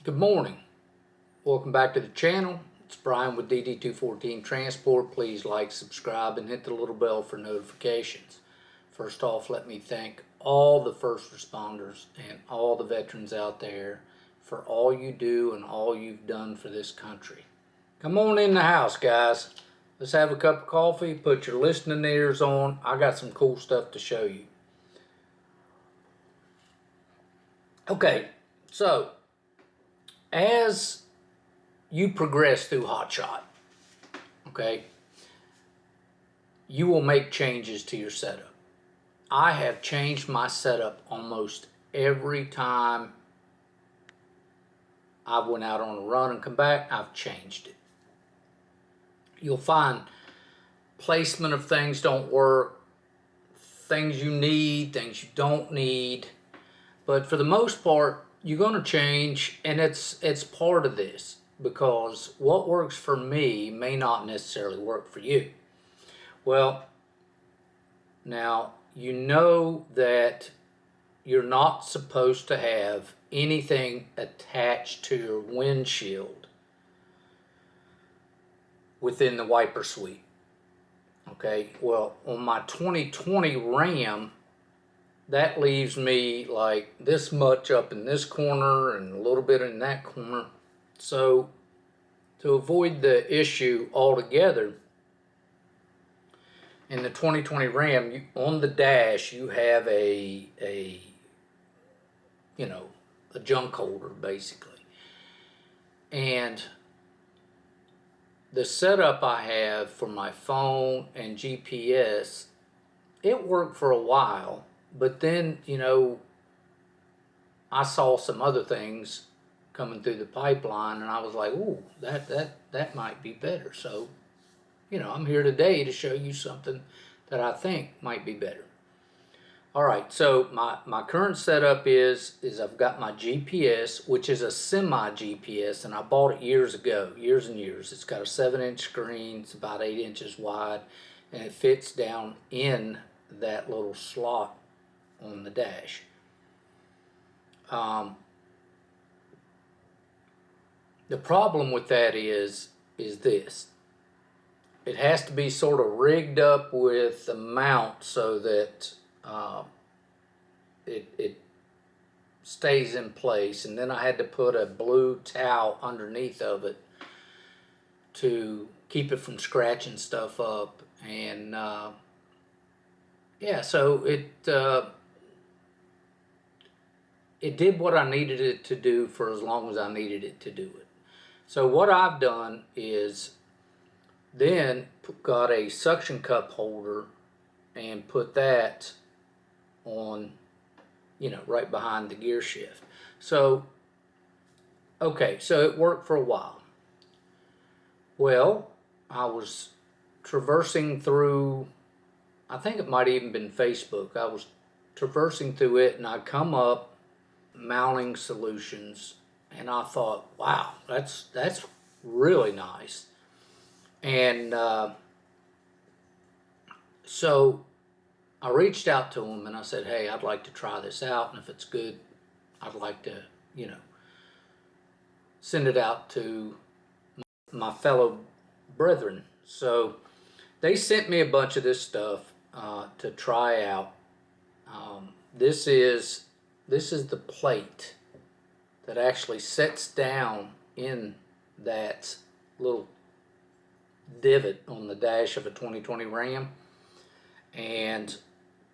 Good morning. Welcome back to the channel. It's Bryan with DD214 Transport. Please like, subscribe, and hit the little bell for notifications. First off, let me thank all the first responders and all the veterans out there for all you do and all you've done for this country. Come on in the house, guys. Let's have a cup of coffee, put your listening ears on. I got some cool stuff to show you. Okay, so as you progress through Hotshot, okay, you will make changes to your setup. I have changed my setup almost every time I went out on a run and come back. I've changed it. You'll find placement of things don't work, things you need, things you don't need, but for the most part, you're going to change, and it's part of this, because what works for me may not necessarily work for you. Well, now you know that you're not supposed to have anything attached to your windshield within the wiper sweep. Okay, well, on my 2020 Ram, that leaves me like this much up in this corner and a little bit in that corner. So to avoid the issue altogether, in the 2020 Ram, on the dash, you have a junk holder basically. And the setup I have for my phone and GPS, it worked for a while. But then, I saw some other things coming through the pipeline, and I was like, ooh, that might be better. So, I'm here today to show you something that I think might be better. All right, so my current setup is I've got my GPS, which is a semi-GPS, and I bought it years ago, years and years. It's got a 7-inch screen, it's about 8 inches wide, and it fits down in that little slot on the dash. The problem with that is this. It has to be sort of rigged up with the mount so that it stays in place, and then I had to put a blue towel underneath of it to keep it from scratching stuff up, and yeah, so it did what I needed it to do for as long as I needed it to do it. So what I've done is then got a suction cup holder and put that on, right behind the gear shift. So, okay, so it worked for a while. Well, I was traversing through, I think it might have even been Facebook. I was traversing through it, and I come up mounting solutions, and I thought, wow, that's really nice. And so I reached out to them and I said, hey, I'd like to try this out, and if it's good, I'd like to send it out to my fellow brethren. So they sent me a bunch of this stuff to try out. This is the plate that actually sets down in that little divot on the dash of a 2020 Ram. And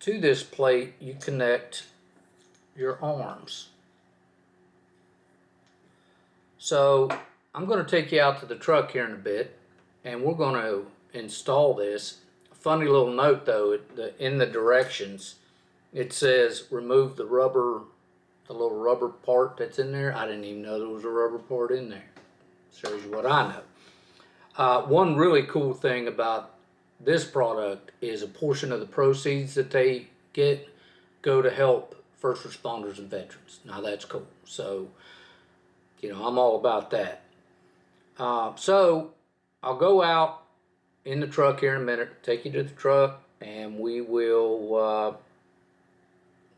to this plate, you connect your arms. So I'm going to take you out to the truck here in a bit, and we're going to install this. Funny little note though, in the directions, it says remove the little rubber part that's in there. I didn't even know there was a rubber part in there. Shows you what I know. One really cool thing about this product is a portion of the proceeds that they get go to help first responders and veterans. Now that's cool. So, I'm all about that. So I'll go out in the truck here in a minute, take you to the truck, and we will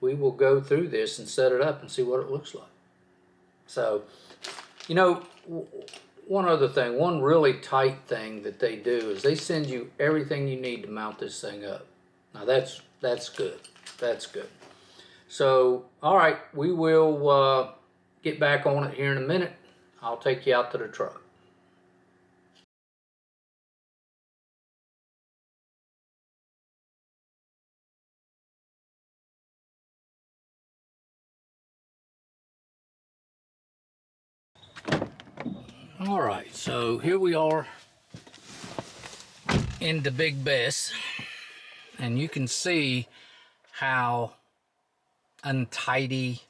go through this and set it up and see what it looks like. So You know, one other thing, one really tight thing that they do is they send you everything you need to mount this thing up. Now that's good. That's good. So, all right, we will get back on it here in a minute. I'll take you out to the truck. All right, so here we are in the Big Bess, and you can see how untidy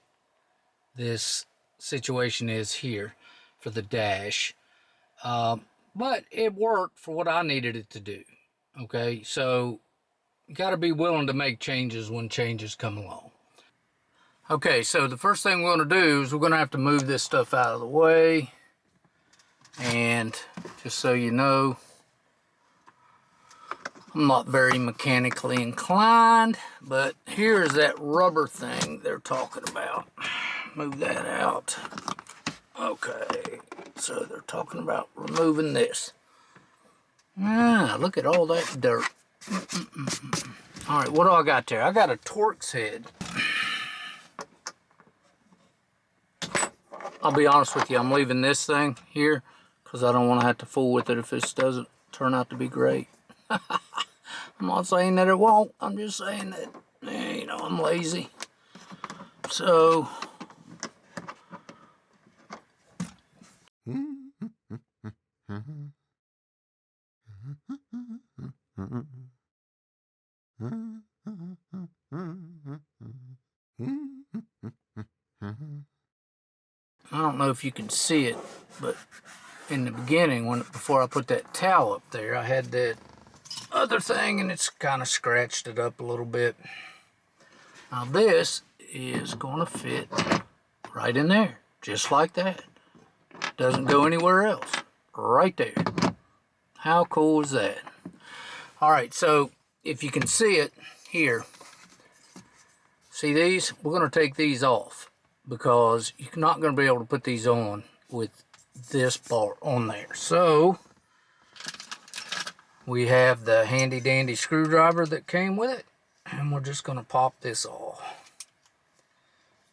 this situation is here for the dash. But it worked for what I needed it to do. Okay, so you got to be willing to make changes when changes come along. Okay, so the first thing we're going to do is we're going to have to move this stuff out of the way. And just so you know, I'm not very mechanically inclined, but here's that rubber thing they're talking about. Move that out. Okay, so they're talking about removing this. Ah, look at all that dirt. All right, what do I got there? I got a Torx head. I'll be honest with you, I'm leaving this thing here because I don't want to have to fool with it if this doesn't turn out to be great. I'm not saying that it won't. I'm just saying that, you know, I'm lazy. So, I don't know if you can see it, but in the beginning, before I put that towel up there, I had that other thing and it's kind of scratched it up a little bit. Now this is going to fit right in there, just like that. Doesn't go anywhere else. Right there. How cool is that? All right, so if you can see it here, see these? We're going to take these off because you're not going to be able to put these on with this part on there. So we have the handy dandy screwdriver that came with it, and we're just going to pop this off.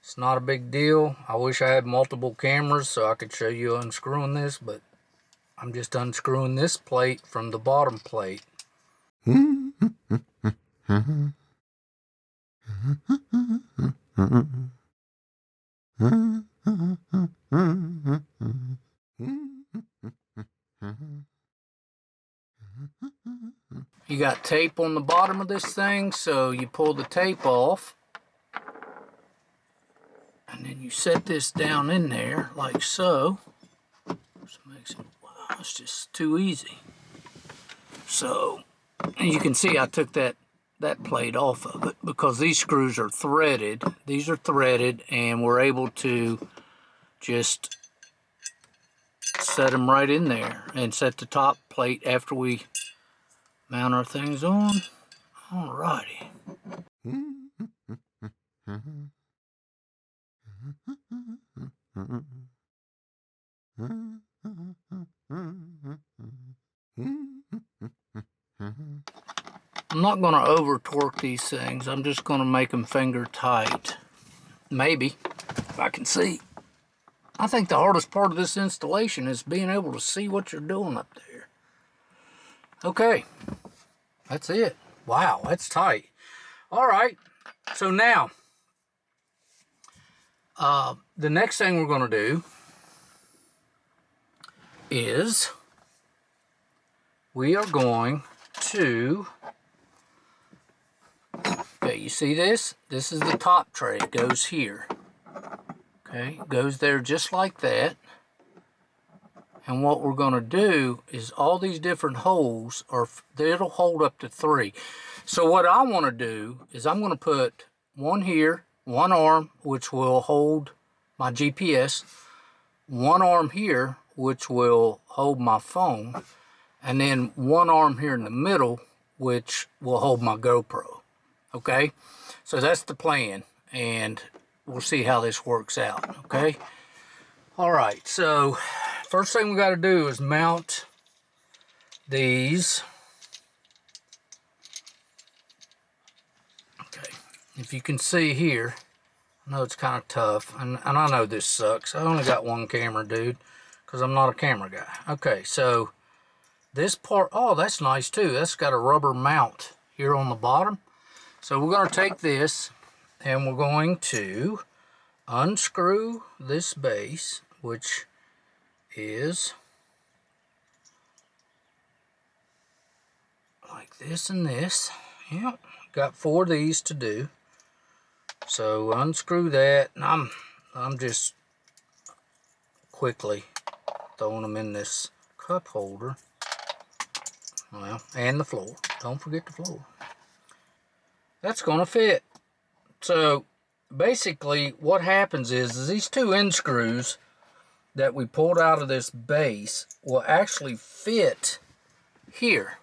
It's not a big deal. I wish I had multiple cameras so I could show you unscrewing this, but I'm just unscrewing this plate from the bottom plate. You got tape on the bottom of this thing, so you pull the tape off and then you set this down in there like so. Wow, it's just too easy. So, and you can see I took that plate off of it because these screws are threaded. These are threaded, and we're able to just set them right in there and set the top plate after we mount our things on. Alrighty. I'm not going to over torque these things. I'm just going to make them finger tight. Maybe, if I can see. I think the hardest part of this installation is being able to see what you're doing up there. Okay, that's it. Wow, that's tight. All right, so now, the next thing we're going to do is we are going to, okay, you see this? This is the top tray. It goes here. Okay, it goes there just like that. And what we're going to do is all these different holes, it'll hold up to 3. So what I want to do is I'm going to put one here, one arm, which will hold my GPS, one arm here, which will hold my phone, and then one arm here in the middle, which will hold my GoPro. Okay, so that's the plan, and we'll see how this works out. Okay, All right, so first thing we got to do is mount these. Okay, if you can see here, I know it's kind of tough, and I know this sucks. I only got one camera, dude, because I'm not a camera guy. Okay, so this part, oh, that's nice too. That's got a rubber mount here on the bottom. So we're going to take this and we're going to unscrew this base, which is like this and this. Yep, got 4 of these to do. So unscrew that, and I'm just quickly throwing them in this cup holder. Well, and the floor. Don't forget the floor. That's gonna fit. So basically what happens is these 2 end screws that we pulled out of this base will actually fit here.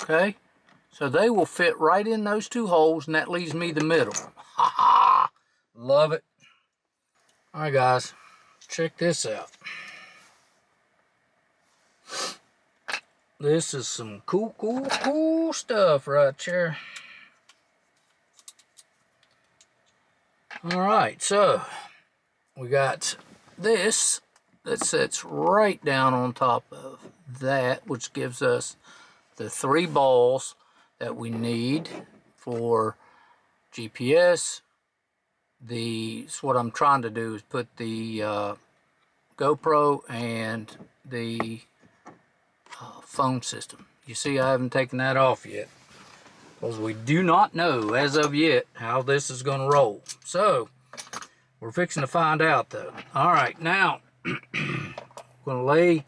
Okay? So they will fit right in those 2 holes, and that leaves me the middle. Ha ha! Love it. All right, guys, check this out. This is some cool stuff right here. All right, so we got this that sits right down on top of that, which gives us the 3 balls that we need for GPS. So what I'm trying to do is put the GoPro and the phone system. You see, I haven't taken that off yet, because we do not know as of yet how this is going to roll. So we're fixing to find out though. All right, now we're going to lay,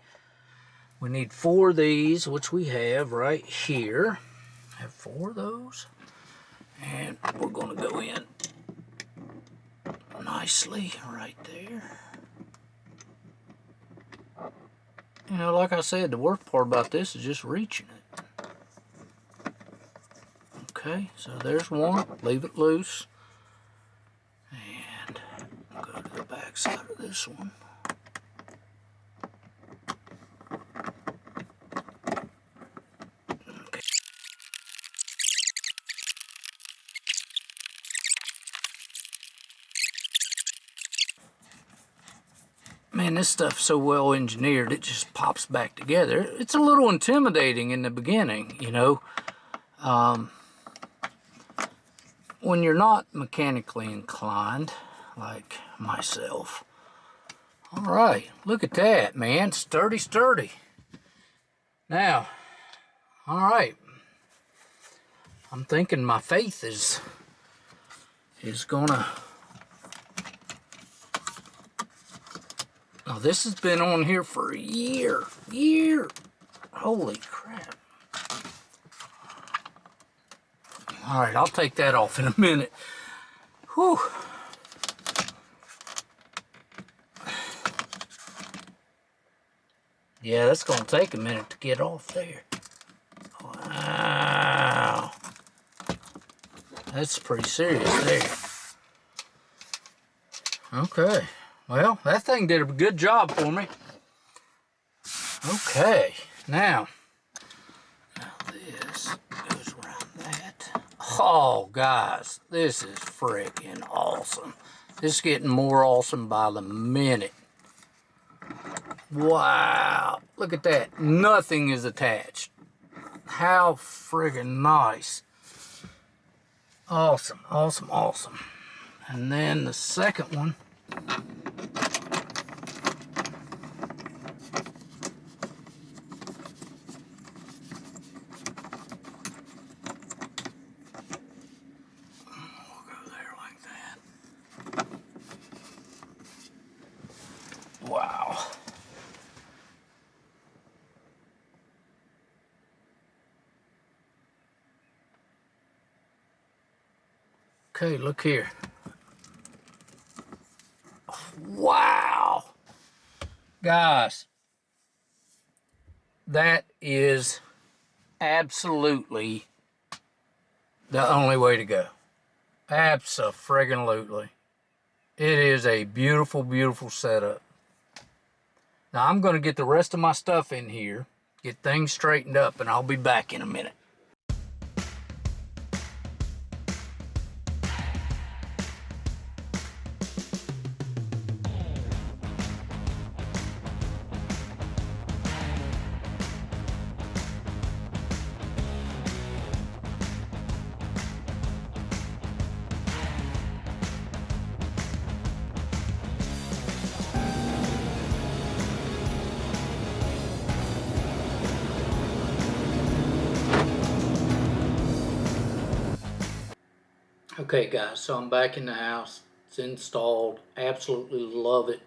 we need 4 of these, which we have right here. I have 4 of those, and we're going to go in nicely right there. You know, like I said, the worst part about this is just reaching it. Okay, so there's one. Leave it loose. And I'll go to the back side of this one. Okay. Man, this stuff's so well engineered, it just pops back together. It's a little intimidating in the beginning, you know. When you're not mechanically inclined, like myself. All right, look at that, man. Sturdy. Now, all right. I'm thinking my faith is gonna... Now, this has been on here for a year. Holy crap. All right, I'll take that off in a minute. Whew. Yeah, that's going to take a minute to get off there. Wow. That's pretty serious there. Okay. Well, that thing did a good job for me. Okay. Now this goes around that. Oh, guys, this is freaking awesome. This is getting more awesome by the minute. Wow. Look at that. Nothing is attached. How friggin' nice. Awesome. And then the second one. Wow. Okay, look here. Wow. Guys, that is absolutely the only way to go. Abso-friggin-lutely. It is a beautiful, beautiful setup. Now I'm going to get the rest of my stuff in here, get things straightened up, and I'll be back in a minute. Okay guys, so I'm back in the house. It's installed. Absolutely love it.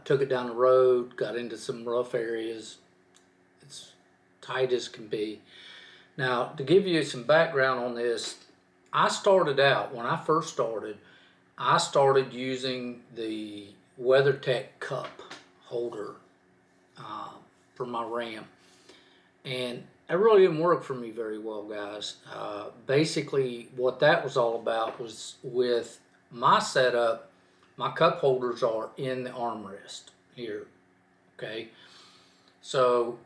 Took it down the road, got into some rough areas. It's tight as can be. Now, to give you some background on this, I started out, when I first started, I started using the WeatherTech cup holder for my RAM. And it really didn't work for me very well, guys. Basically, what that was all about was with my setup, my cup holders are in the armrest here, okay? So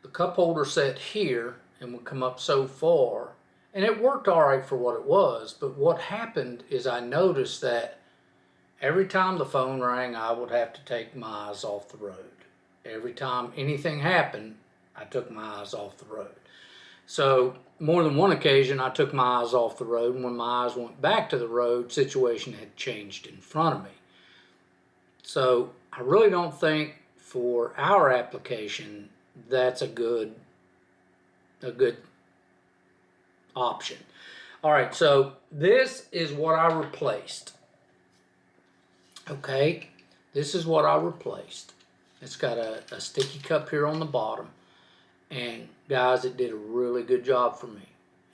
the cup holder sat here and would come up so far, and it worked all right for what it was, but what happened is I noticed that every time the phone rang, I would have to take my eyes off the road. Every time anything happened, I took my eyes off the road. So more than one occasion, I took my eyes off the road, and when my eyes went back to the road, situation had changed in front of me. So I really don't think for our application that's a good option. All right, so this is what I replaced. Okay, this is what I replaced. It's got a sticky cup here on the bottom. And guys, it did a really good job for me.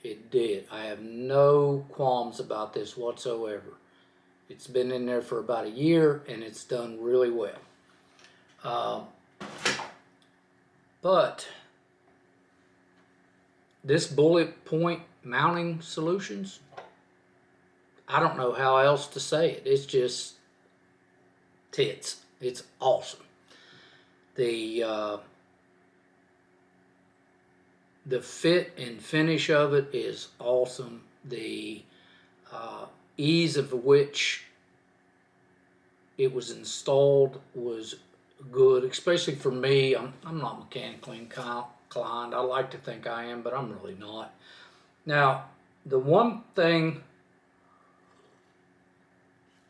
It did. I have no qualms about this whatsoever. It's been in there for about a year and it's done really well. But this Bulletpoint mounting solutions, I don't know how else to say it. It's just tits. It's awesome. The fit and finish of it is awesome. The ease of which it was installed was good, especially for me. I'm not mechanically inclined. I like to think I am, but I'm really not. Now, the one thing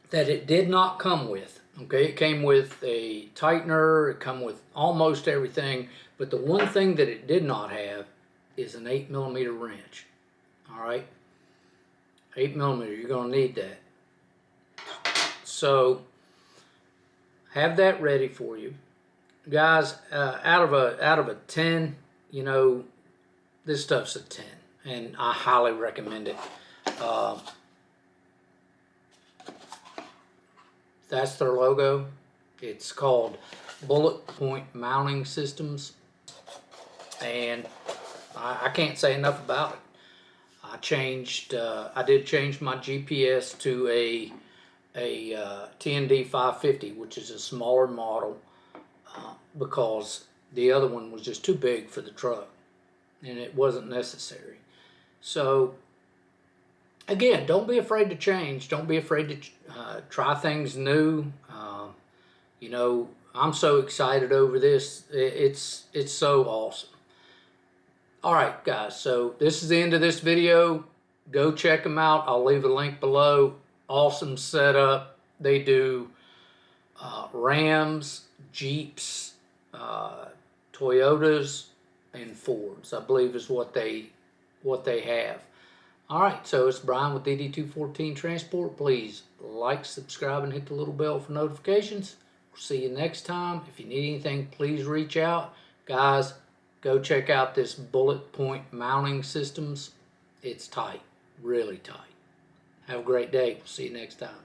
that it did not come with, okay, it came with a tightener, it come with almost everything, but the one thing that it did not have is an 8mm wrench. All right, 8mm, you're gonna need that. So have that ready for you, guys. Out of a 10, you know, this stuff's a 10, and I highly recommend it. That's their logo. It's called Bulletpoint Mounting Systems, and I can't say enough about it. I did change my GPS to a TND 550, which is a smaller model, because the other one was just too big for the truck, and it wasn't necessary. So again, don't be afraid to change. Don't be afraid to try things new. You know, I'm so excited over this. It's so awesome. All right, guys, so this is the end of this video. Go check them out. I'll leave a link below. Awesome setup. They do Rams, Jeeps, Toyotas, and Fords, I believe is what they have. All right, so it's Bryan with DD214 Transport. Please like, subscribe, and hit the little bell for notifications. We'll see you next time. If you need anything, please reach out. Guys, go check out this Bulletpoint mounting systems. It's tight, really tight. Have a great day. We'll see you next time.